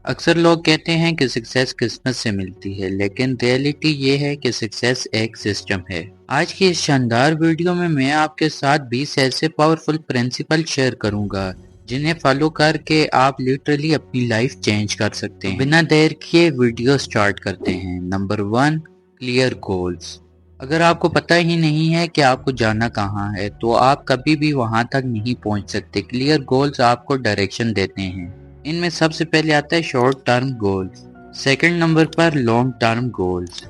अक्सर लोग कहते हैं कि सक्सेस किस्मत से मिलती है, लेकिन रियलिटी ये है कि सक्सेस एक सिस्टम है। आज की इस शानदार वीडियो में मैं आपके साथ 20 ऐसे पावरफुल प्रिंसिपल शेयर करूंगा जिन्हें फॉलो करके आप लिटरली अपनी लाइफ चेंज कर सकते हैं। बिना देर किए वीडियो स्टार्ट करते हैं। Number 1, clear goals. अगर आपको पता ही नहीं है कि आपको जाना कहाँ है तो आप कभी भी वहां तक नहीं पहुंच सकते। क्लियर गोल्स आपको डायरेक्शन देते हैं। इनमें सबसे पहले आता है short term goals, second number पर लॉन्ग टर्म गोल्स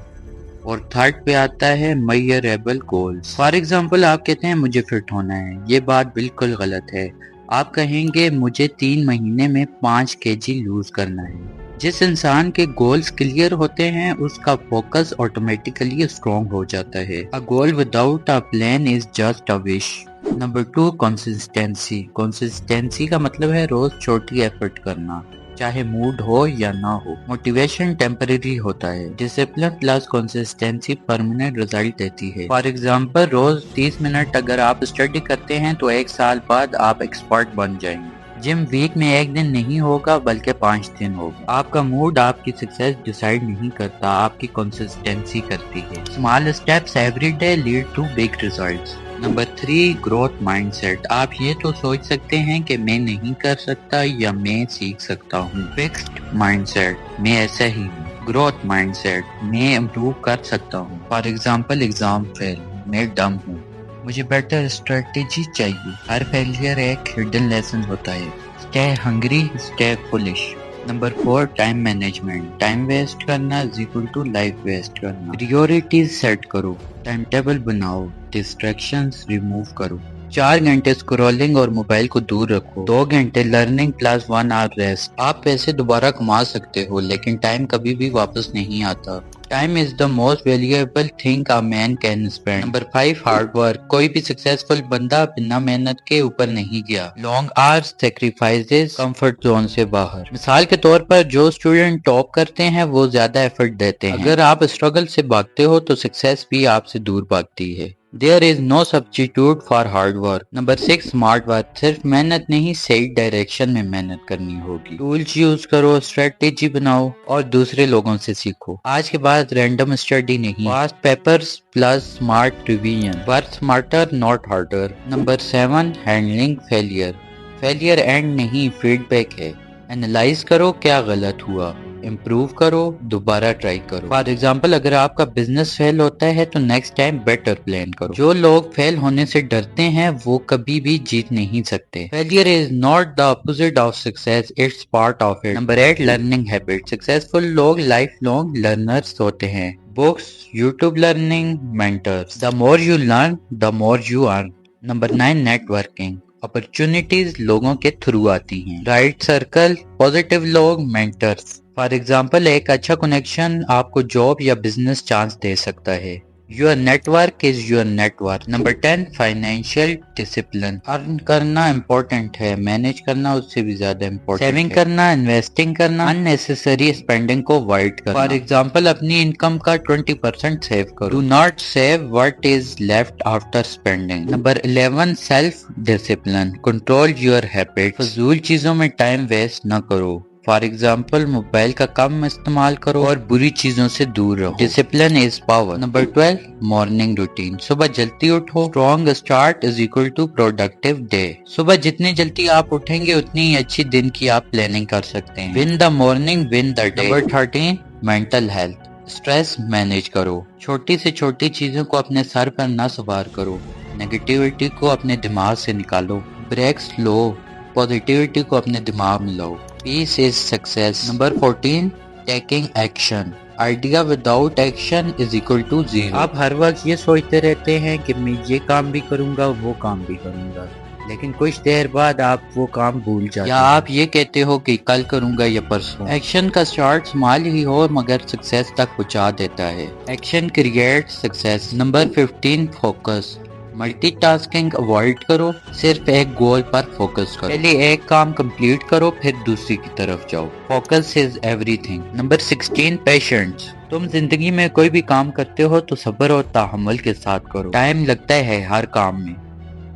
और थर्ड पे आता है मेजरेबल गोल्स। फॉर एग्जांपल, आप कहते हैं मुझे फिट होना है। ये बात बिल्कुल गलत है। आप कहेंगे मुझे 3 महीने में 5 kg लूज करना है। जिस इंसान के गोल्स क्लियर होते हैं उसका फोकस ऑटोमेटिकली स्ट्रॉन्ग हो जाता है। A goal without a plan is just a wish. Number 2, consistency. Consistency का मतलब है रोज छोटी एफर्ट करना, चाहे मूड हो या ना हो। मोटिवेशन टेम्परेरी होता है, discipline plus consistency permanent result देती है। फॉर एग्जांपल, रोज 30 मिनट अगर आप स्टडी करते हैं तो 1 साल बाद आप एक्सपर्ट बन जाएंगे। जिम वीक में 1 दिन नहीं होगा बल्कि 5 दिन होगा। आपका मूड आपकी सक्सेस डिसाइड नहीं करता, आपकी कंसिस्टेंसी करती है। Small steps every day lead to big results. Number 3, growth mindset. आप ये तो सोच सकते हैं कि मैं नहीं कर सकता या मैं सीख सकता हूँ। फिक्स्ड माइंडसेट, मैं ऐसा ही हूँ। ग्रोथ माइंडसेट, मैं इम्प्रूव कर सकता हूँ। फॉर एग्जाम्पल, एग्जाम फेल, मैं डम हूँ, मुझे बेटर स्ट्रेटेजी चाहिए। हर फेलियर एक हिडन लेसन होता है। Stay hungry, stay foolish. Number 4, time management. Time waste करना is equal to life waste करना। प्रायोरिटीज सेट करो, टाइम टेबल बनाओ, डिस्ट्रैक्शंस रिमूव करो। 4 घंटे स्क्रॉलिंग और मोबाइल को दूर रखो। 2 घंटे लर्निंग प्लस 1 आवर रेस्ट। आप पैसे दोबारा कमा सकते हो लेकिन टाइम कभी भी वापस नहीं आता। Time is the most valuable thing a man can spend. Number 5, hard work. कोई भी सक्सेसफुल बंदा बिना मेहनत के ऊपर नहीं गया। Long hours, sacrifices, comfort zone से बाहर। मिसाल के तौर पर जो स्टूडेंट टॉप करते हैं वो ज्यादा एफर्ट देते हैं। अगर आप स्ट्रगल से भागते हो तो सक्सेस भी आपसे दूर भागती है। There is no substitute for hard work. Number 6, smart work. सिर्फ मेहनत नहीं, सही डायरेक्शन में मेहनत करनी होगी। टूल्स यूज करो, स्ट्रेटेजी बनाओ और दूसरे लोगों से सीखो। आज के बाद रैंडम स्टडी नहीं, fast papers plus smart revision. Work smarter not harder. Number 7, handling failure. Failure and नहीं, फीडबैक है। एनालाइज करो क्या गलत हुआ, इम्प्रूव करो, दोबारा ट्राई करो। फॉर एग्जाम्पल, अगर आपका बिजनेस फेल होता है तो नेक्स्ट टाइम बेटर प्लान करो। जो लोग फेल होने से डरते हैं वो कभी भी जीत नहीं सकते। Failure is not the opposite of success, it's part of it. Number 8, learning habit. Successful लोग लाइफ लॉन्ग लर्नर्स होते हैं। Books, YouTube learning, mentors. The more you learn the more you earn. Number 9, networking. Opportunities लोगों के through आती हैं। Right circle, positive लोग, mentors. For example, एक अच्छा कनेक्शन आपको जॉब या बिजनेस चांस दे सकता है। Your network is your network. Number 10, financial discipline. Earn करना इम्पोर्टेंट है, मैनेज करना उससे भी ज्यादा इम्पोर्टेंट। सेविंग करना, इन्वेस्टिंग करना, अननेसेसरी स्पेंडिंग को अवॉइड करना। फॉर एग्जाम्पल, अपनी इनकम का 20% सेव करो। Do not save what is left after spending. Number 11, self discipline. Control your habit. फजूल चीजों में टाइम वेस्ट न करो। फॉर एग्जाम्पल, मोबाइल का कम इस्तेमाल करो और बुरी चीजों से दूर रहो। Discipline is power. Number 12, morning routine. सुबह जल्दी उठो। Strong start is equal to productive day. सुबह जितनी जल्दी आप उठेंगे उतनी ही अच्छी दिन की आप प्लानिंग कर सकते हैं। Win the morning, win the day. Number 13, mental health. Stress manage करो। छोटी से छोटी चीजों को अपने सर पर न सवार करो। नेगेटिविटी को अपने दिमाग से निकालो। ब्रेक्स लो, पॉजिटिविटी को अपने दिमाग में लाओ। Peace is success. Number 14, taking action. Idea without action is equal to zero. आप हर वक्त ये सोचते रहते हैं कि मैं ये काम भी करूंगा, वो काम भी करूंगा, लेकिन कुछ देर बाद आप वो काम भूल जाते हैं। या आप ये कहते हो कि कल करूंगा या परसों। एक्शन का स्टार्ट स्मॉल ही हो मगर सक्सेस तक पहुंचा देता है। Action create success. Number 15, focus. Multitasking avoid करो, सिर्फ एक गोल पर फोकस करो। पहले एक काम कंप्लीट करो फिर दूसरी की तरफ जाओ। Focus is everything. Number 16, patience. तुम जिंदगी में कोई भी काम करते हो तो सब्र और तहम्मुल के साथ करो। टाइम लगता है हर काम में,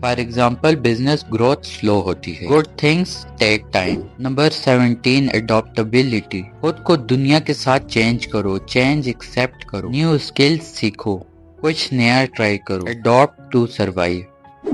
for example business growth slow होती है। Good things take time. Number 17 adaptability. खुद को दुनिया के साथ चेंज करो, चेंज एक्सेप्ट करो, न्यू स्किल्स सीखो, कुछ नया ट्राई करो, adopt to survive.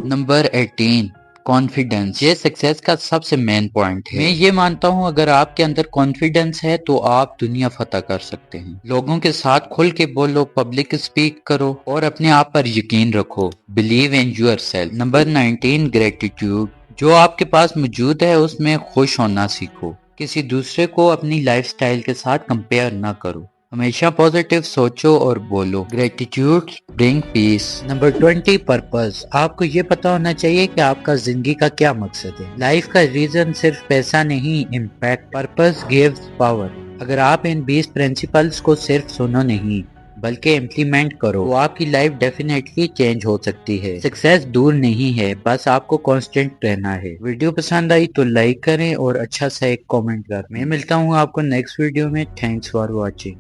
Number 18 confidence. ये सक्सेस का सबसे मेन पॉइंट है। मैं ये मानता हूँ अगर आपके अंदर कॉन्फिडेंस है तो आप दुनिया फतह कर सकते हैं। लोगों के साथ खुल के बोलो, पब्लिक स्पीक करो और अपने आप पर यकीन रखो। Believe in your self. Number 19 gratitude. जो आपके पास मौजूद है उसमें खुश होना सीखो। किसी दूसरे को अपनी लाइफस्टाइल के साथ कंपेयर ना करो। हमेशा पॉजिटिव सोचो और बोलो। Gratitude bring peace. Number 20 purpose. आपको ये पता होना चाहिए कि आपका जिंदगी का क्या मकसद है। लाइफ का रीजन सिर्फ पैसा नहीं, इम्पैक्ट। Purpose gives power. अगर आप इन 20 प्रिंसिपल्स को सिर्फ सुनो नहीं बल्कि इम्प्लीमेंट करो तो आपकी लाइफ डेफिनेटली चेंज हो सकती है। सक्सेस दूर नहीं है, बस आपको कांस्टेंट रहना है। वीडियो पसंद आई तो लाइक करें और अच्छा सा एक कमेंट करें। मैं मिलता हूँ आपको नेक्स्ट वीडियो में। Thanks for watching.